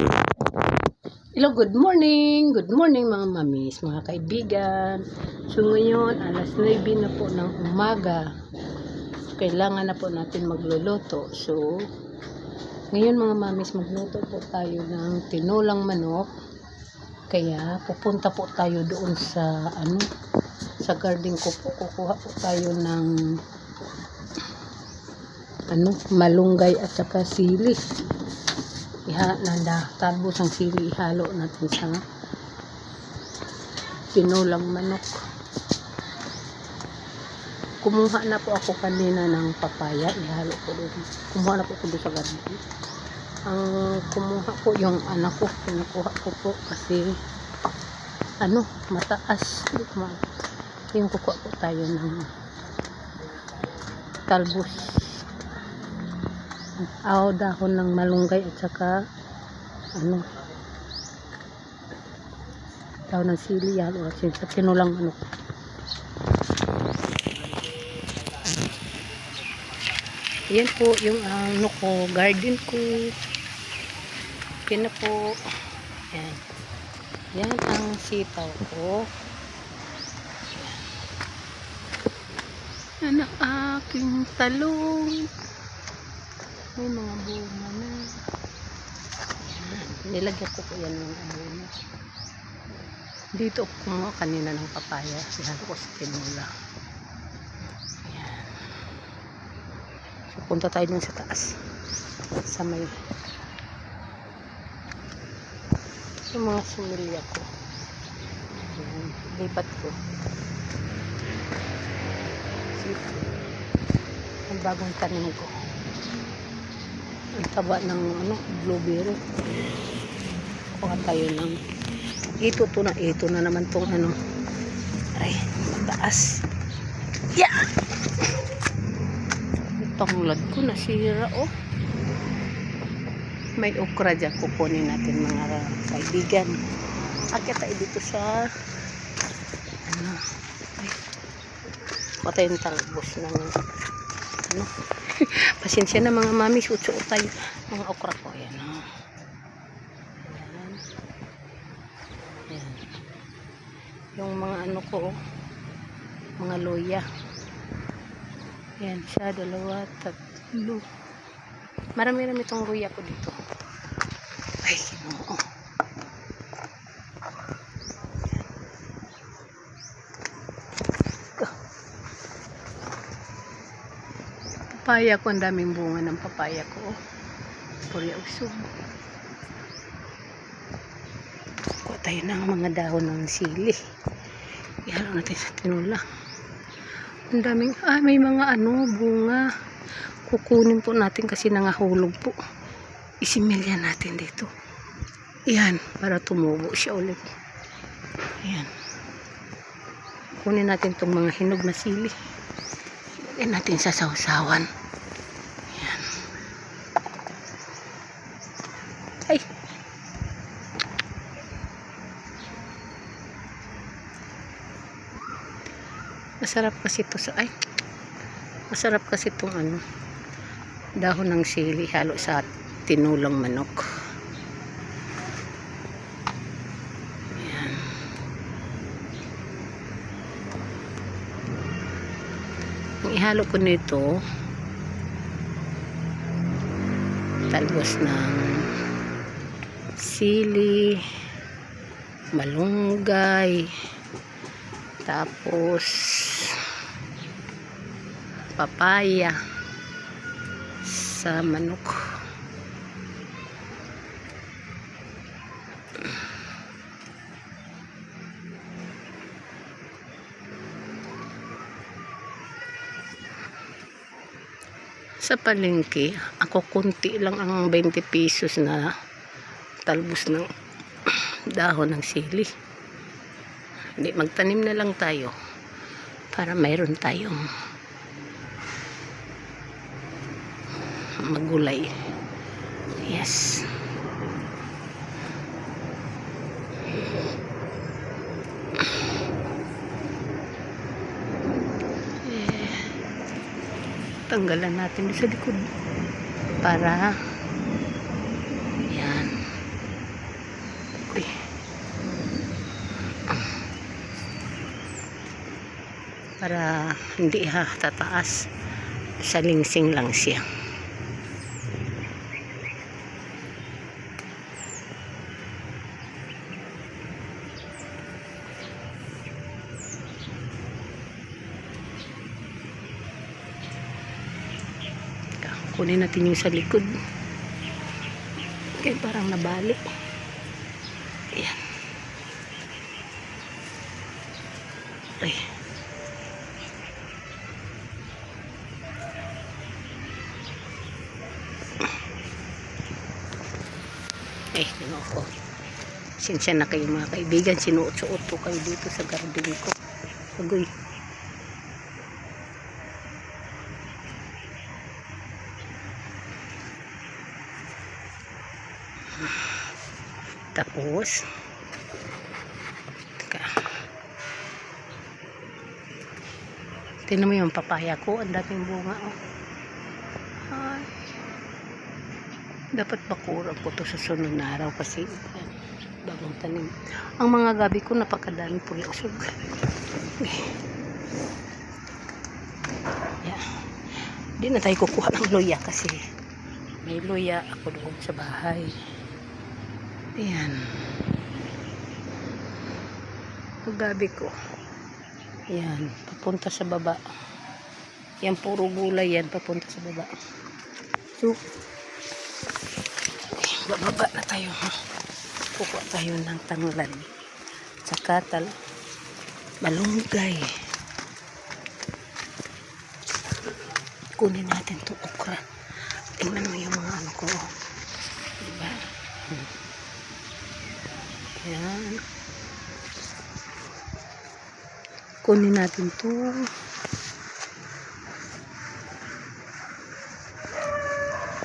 Hello, good morning! Good morning mga mamis, mga kaibigan. So ngayon, alas 9 na po ng umaga. Kailangan na po natin magluluto. So, ngayon mga mamis, magluto po tayo ng tinulang manok. Kaya, pupunta po tayo doon sa, sa garden ko po. Kukuha po tayo ng, malunggay at saka sili. Talbos ang sili, ihalo natin sa tinulang manok. Kumuha na po ako kanina ng papaya, ihalo ko doon. Kumuha na po ako doon sa garden. Ang kumuha po yung anak ko, kinukuha ko po kasi mataas. Yung kukuha po tayo ng talbos. Dahon ng malunggay at saka dahon ng sili, halo natin sa tinulang manok. Yan po yung garden ko. Yan na po. Yan. Yan ang sitaw ko. Yan ang aking talong. May mga bunga na. Yan. Nilagyan ko po yan ng abono. Dito ako kumuha kanina ng papaya. Yan ko sa tinula. Yan. So, punta tayo dun sa taas. Sa may yung mga sumilya ko. Yan. Lipat ko. Sito. Ang bagong tanim ko. Ang taba ng blueberry. Kuha tayo ng ito na naman tong ay mataas. Yeah! Itong lag ko nasira may okra dyan, kukunin natin mga kaibigan. Akit tayo dito sa patay yung talbos ng pasensya na mga mami, suot tayo mga okra ko. Ayan, ayan. Ayan. Yung mga mga loya. Ayan siya, 2, 3. Marami-rami itong loya ko dito. Ay, Ginoo. Papaya ko, ang daming bunga ng papaya ko. Puri usog. Kuha tayo ng mga dahon ng sili. Ihalo natin sa tinula. Ang daming, may mga bunga. Kukunin po natin kasi nangahulog po. Isimilya natin dito. Yan, para tumubo siya ulit. Ayan. Kunin natin itong mga hinog na sili. Ilagay natin sa sausawan. Ayan. Ay! Masarap kasi ito masarap kasi itong dahon ng sili halo sa tinulang manok. Ayan. Ang ihalo ko nito talbos ng sili, malunggay, tapos papaya sa manok. Sa palengke, ako kunti lang ang 20 pesos na talbos ng dahon ng sili. Hindi, magtanim na lang tayo para mayroon tayong magulay. Yes. Tanggalan natin sa likod para yan para hindi tataas, sa lingsing lang siya. Kunin natin yung sa likod. Okay, parang nabalik. Ayan. Ay. Ano ko. Sinsya na kayo mga kaibigan. Sinuot-suot ko kayo dito sa garden ko. Agoy. Tapos tingnan mo yung papaya ko, ang daming bunga oh. Ay, dapat bakuran ko to sa sunod na araw kasi bagong tanim. Ang mga gabi ko napakadami pulyosog. Yeah. Di na tayo kukuha ng luya kasi may luya ako doon sa bahay. Ayan. Ang gabi ko. Ayan. Papunta sa baba. Yan puro gulay yan. Papunta sa baba. So, bababa na tayo. Kukuha tayo ng tanglad. Saka malunggay. Kunin natin itong okra. Tingnan mo yung mga ano ko. Diba? Ayan. Kunin natin to.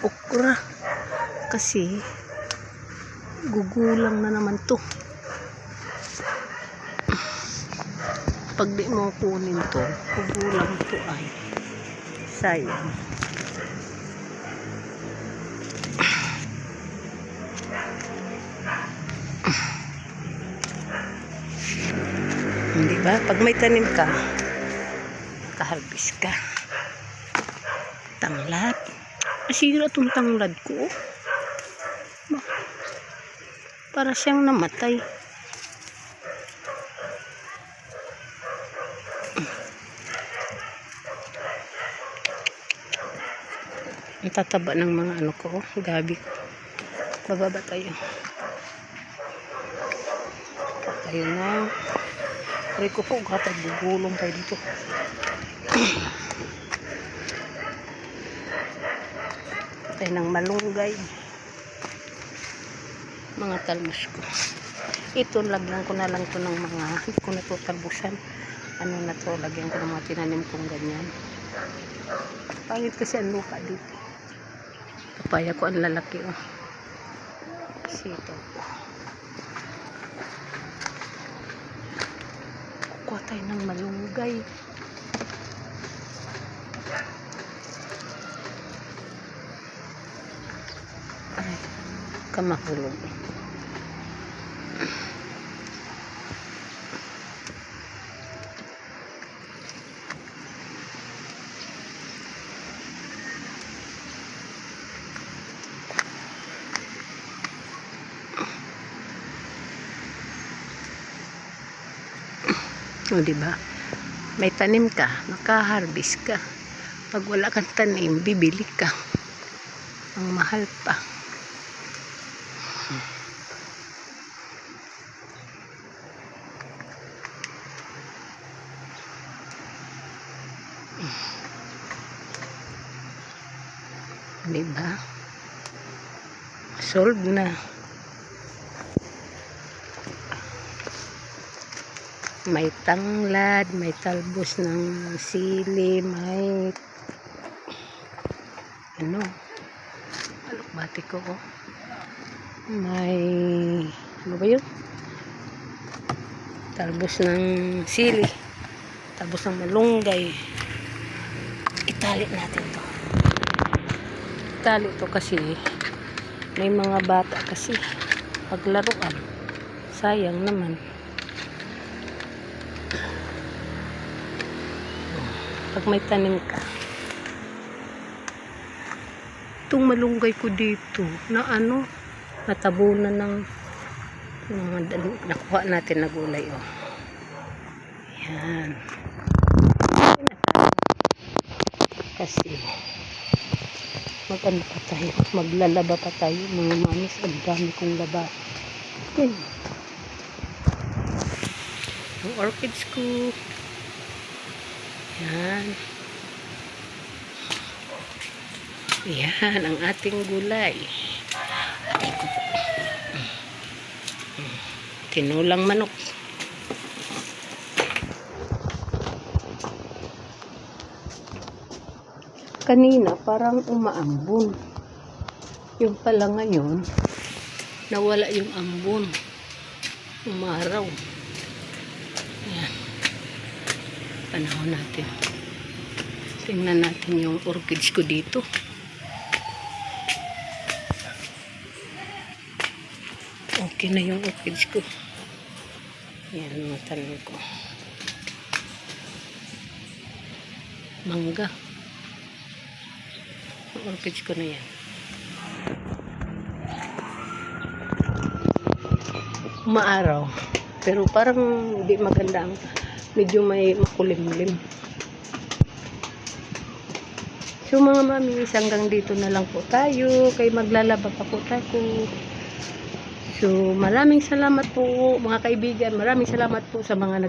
Okra. Kasi gugulang na naman to. Pag di mo kunin to, gugulang to ay sayang. Di ba? Pag may tanim ka, kaharbis ka. Tanglad. Nasira itong tanglad ko. Para siyang namatay. Ang tataba ng mga ano ko, gabi ko. Bababa tayo. Tayo na. Pari ko po, gatag gugulong tayo dito. Tayo ng malunggay. Mga talbos ko. Ito, lagyan ko na lang to ng mga, hindi ko na to talbusan. Ano na to, lagyan ko ng mga tinanim kong ganyan. Pangit kasi ang lupa dito. Papaya ko ang lalaki oh. Kasi ito. Kuha tayo ng malunggay. Ay, kamahulog. O, diba? May tanim ka, makaharvest ka. Pag wala kang tanim, bibili ka. Ang mahal pa. Diba? Solve na. May tanglad, may talbos ng sili, may ano, alokbati ko oh. May ano ba yun? Talbos ng sili, talbos ng malunggay. Itali natin to. Itali to kasi may mga bata kasi paglaruan. Sayang naman. pag may tanim ka. Itong malunggay ko dito na ano, natabunan ng mga nakuha natin na gulay. Oh. Yan. Kasi maganda pa tayo, maglalaba pa tayo mga mamis, ang dami kong laba. Yan. Ang orchids ko. Yan. Yan ang ating gulay. Tinulang manok. Kanina parang umaambon. Yung pala ngayon, nawala yung ambon. Umaraw. Ayan. Panahon natin. Tingnan natin yung orchids ko dito. Okay na yung orchids ko. Ayan, mga tanim ko. Mangga. Orchids ko na yan. Umaaraw. Pero parang hindi maganda. Medyo may makulimlim. So mga mami, hanggang dito na lang po tayo. Kay maglalaba pa po tayo. So maraming salamat po mga kaibigan. Maraming salamat po sa mga